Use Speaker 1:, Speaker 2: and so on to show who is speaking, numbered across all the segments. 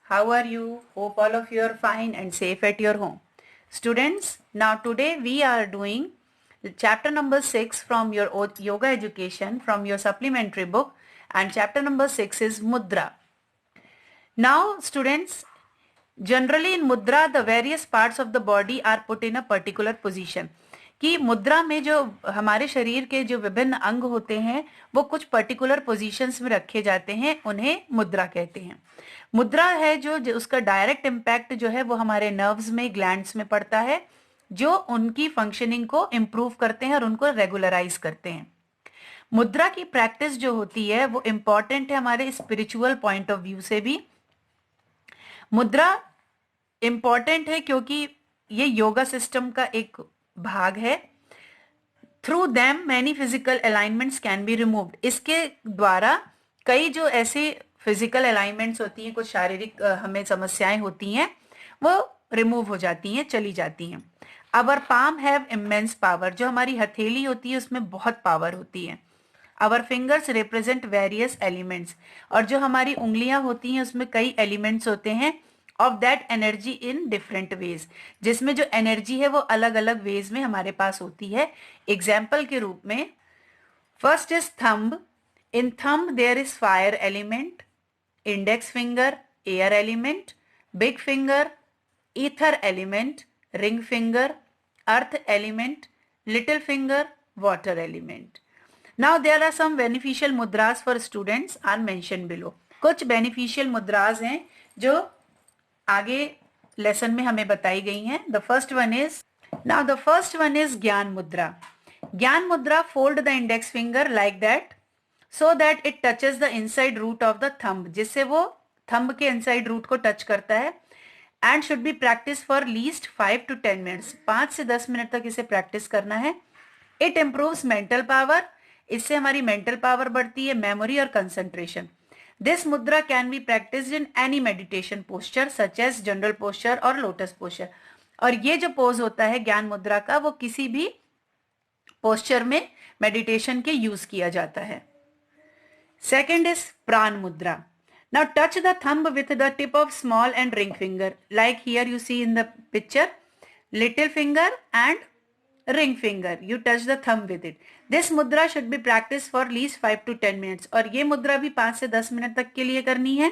Speaker 1: How are you? Hope all of you are fine and safe at your home. Students, now today we are doing chapter number 6 from your yoga education from your supplementary book, and chapter number 6 is Mudra. Now students, generally in Mudra the various parts of the body are put in a particular position. कि मुद्रा में जो हमारे शरीर के जो विभिन्न अंग होते हैं वो कुछ पर्टिकुलर पोजीशंस में रखे जाते हैं, उन्हें मुद्रा कहते हैं. मुद्रा है जो उसका डायरेक्ट इम्पैक्ट जो है वो हमारे नर्व्स में, ग्लैंड्स में पड़ता है, जो उनकी फंक्शनिंग को इम्प्रूव करते हैं और उनको रेगुलराइज करते हैं. मुद्रा की प्रैक्टिस जो होती है वो इम्पॉर्टेंट है हमारे स्पिरिचुअल पॉइंट ऑफ व्यू से भी. मुद्रा इम्पॉर्टेंट है क्योंकि ये योगा सिस्टम का एक भाग है. Through them many physical alignments can be removed. इसके द्वारा कई जो ऐसे फिजिकल अलाइनमेंट्स होती हैं, कुछ शारीरिक हमें समस्याएं होती हैं, वो रिमूव हो जाती हैं, चली जाती हैं. Our palm have immense power. जो हमारी हथेली होती है उसमें बहुत पावर होती है. Our fingers represent various elements. और जो हमारी उंगलियां होती हैं उसमें कई एलिमेंट्स होते हैं of that energy in different ways, जिसमें जो एनर्जी है वो अलग अलग वेज में हमारे पास होती है. एग्जाम्पल के रूप में first is thumb. In thumb there is fire element, index finger air element, big finger ether element, ring finger earth element, little finger water element. Now there are some beneficial mudras for students are mention below. कुछ beneficial mudras हैं जो आगे lesson में हमें बताई गई हैं. The first one is ज्ञान Mudra. Gyan Mudra fold the index finger like that so that it touches the inside root of the thumb. जिससे वो थंब के इनसाइड रूट को टच करता है. And should be practice for least 5 to 10 minutes. 5 से 10 minute तक इसे प्रैक्टिस करना है. It improves mental power. इससे हमारी मेंटल पावर बढ़ती है, मेमोरी और concentration. This mudra can be practised in any meditation posture such as general posture और लोटस पोस्चर. और ये जो पोज होता है ज्ञान मुद्रा का वो किसी भी पोस्चर में मेडिटेशन के यूज किया जाता है. सेकेंड इज प्राण मुद्रा. Now touch the thumb with the tip of small and ring finger. Like here you see in the picture, little finger and ring finger. You touch the thumb with it. This mudra should be practiced for at least 5 to 10 minutes. और ये मुद्रा भी 5 से 10 minute तक के लिए करनी है.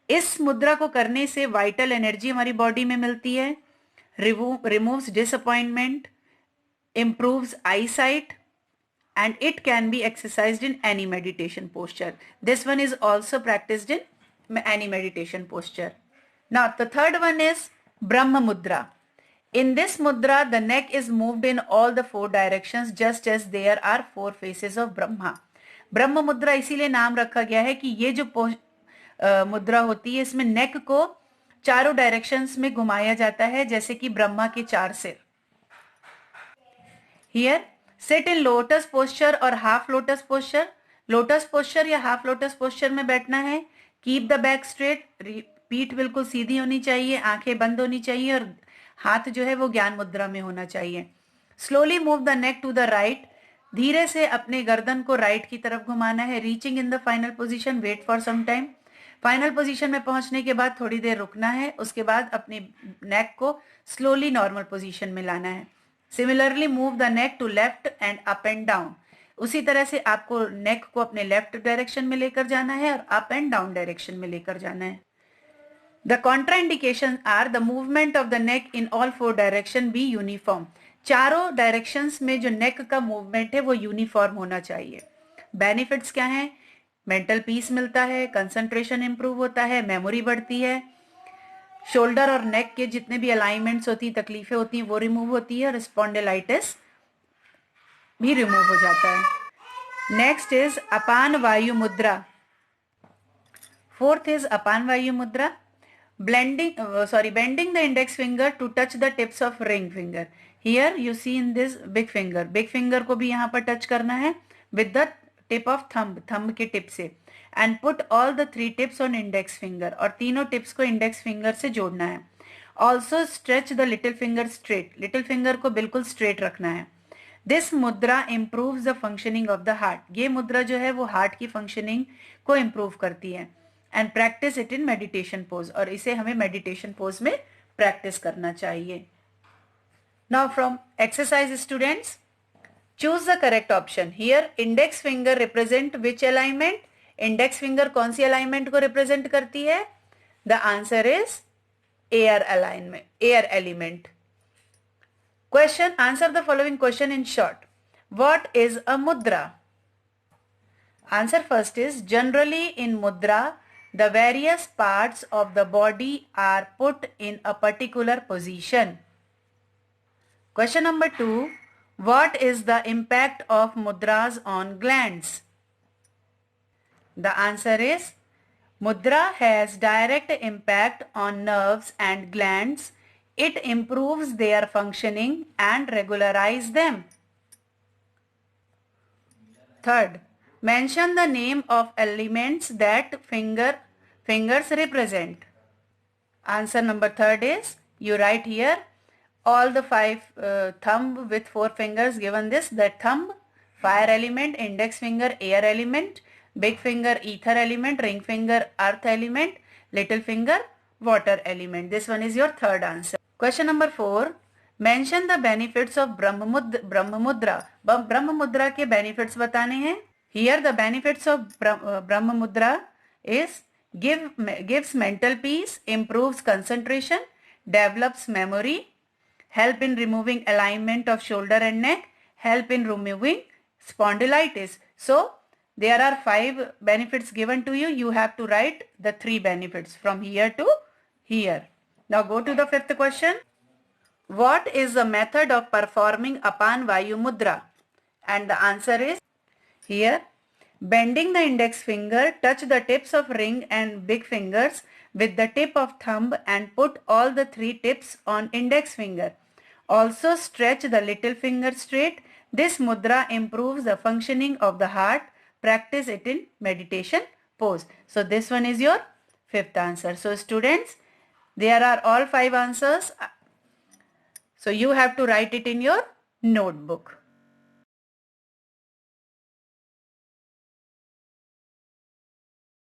Speaker 1: इस मुद्रा को करने से वाइटल एनर्जी हमारी बॉडी में मिलती है. Removes disappointment, improves eyesight, and it can be exercised in any meditation posture. This one is also practiced in any meditation posture. Now the third one is Brahma Mudra. In this mudra the neck is moved in all the 4 directions just as there are 4 faces of Brahma. ब्रह्म मुद्रा इसीलिए नाम रखा गया है कि ये जो मुद्रा होती है इसमें नेक को चारों डायरेक्शंस में घुमाया जाता है जैसे कि ब्रह्मा के 4 सिर. Here sit in lotus posture और half lotus posture. Lotus posture या हाफ लोटस पोस्चर में बैठना है. Keep the back straight. पीठ बिल्कुल सीधी होनी चाहिए, आंखें बंद होनी चाहिए और हाथ जो है वो ज्ञान मुद्रा में होना चाहिए. Slowly move the neck to the right. धीरे से अपने गर्दन को राइट की तरफ घुमाना है. Reaching in the final position, wait for some time. Final position में पहुंचने के बाद थोड़ी देर रुकना है. उसके बाद अपने नेक को स्लोली नॉर्मल पोजीशन में लाना है. Similarly move the neck to left and up and down. उसी तरह से आपको नेक को अपने लेफ्ट डायरेक्शन में लेकर जाना है और अप एंड डाउन डायरेक्शन में लेकर जाना है. The contraindication are the movement of the neck in all 4 direction be uniform. चारों डायरेक्शंस में जो नेक का मूवमेंट है वो यूनिफॉर्म होना चाहिए. बेनिफिट्स क्या हैं? मेंटल पीस मिलता है, कंसंट्रेशन इंप्रूव होता है, मेमोरी बढ़ती है, शोल्डर और नेक के जितने भी अलाइनमेंट्स होती हैं, तकलीफें होती हैं वो रिमूव होती है और स्पॉन्डिलाइटिस भी रिमूव हो जाता है. नेक्स्ट इज अपान वायु मुद्रा. Fourth is Apan Vayu Mudra. Bending the index finger to touch the tips of ring finger. Here you see in this big finger. Big finger को भी यहाँ पर टच करना है with the tip of thumb के टिप से. And put all the 3 tips on index finger. और तीनों टिप्स को इंडेक्स फिंगर से जोड़ना है. Also stretch the little finger straight. Little finger को बिल्कुल स्ट्रेट रखना है. दिस मुद्रा improves the functioning of the heart. ये मुद्रा जो है वो हार्ट की फंक्शनिंग को इम्प्रूव करती है. and practice it in meditation pose. और इसे हमें meditation pose में practice करना चाहिए. Now from exercise students, choose the correct option. Here index finger represent which alignment? Index finger कौन सी alignment को represent करती है? The answer is air alignment, air element. Question, answer the following question in short. What is a mudra? Answer first is, generally in mudra, the various parts of the body are put in a particular position. Question number 2, what is the impact of mudras on glands? The answer is, mudra has direct impact on nerves and glands. It improves their functioning and regularize them. Third, mention the name of elements that fingers represent. Answer number third is, you write here all the 5 thumb with 4 fingers given this, that thumb, fire element, index finger, air element, big finger, ether element, ring finger, earth element, little finger, water element. This one is your third answer. Question number 4. Mention the benefits of Brahma Mudra. Brahma Mudra के benefits बताने हैं. Here the benefits of Brahma Mudra is gives mental peace, improves concentration, develops memory, help in removing alignment of shoulder and neck, help in removing spondylitis. So there are 5 benefits given to you. You have to write the 3 benefits from here to here. Now go to the 5th question. What is the method of performing Apan Vayu Mudra? And the answer is here, bending the index finger, touch the tips of ring and big fingers with the tip of thumb and put all the 3 tips on index finger. Also stretch the little finger straight. This mudra improves the functioning of the heart. Practice it in meditation pose. So this one is your 5th answer. So students, there are all 5 answers. So you have to write it in your notebook.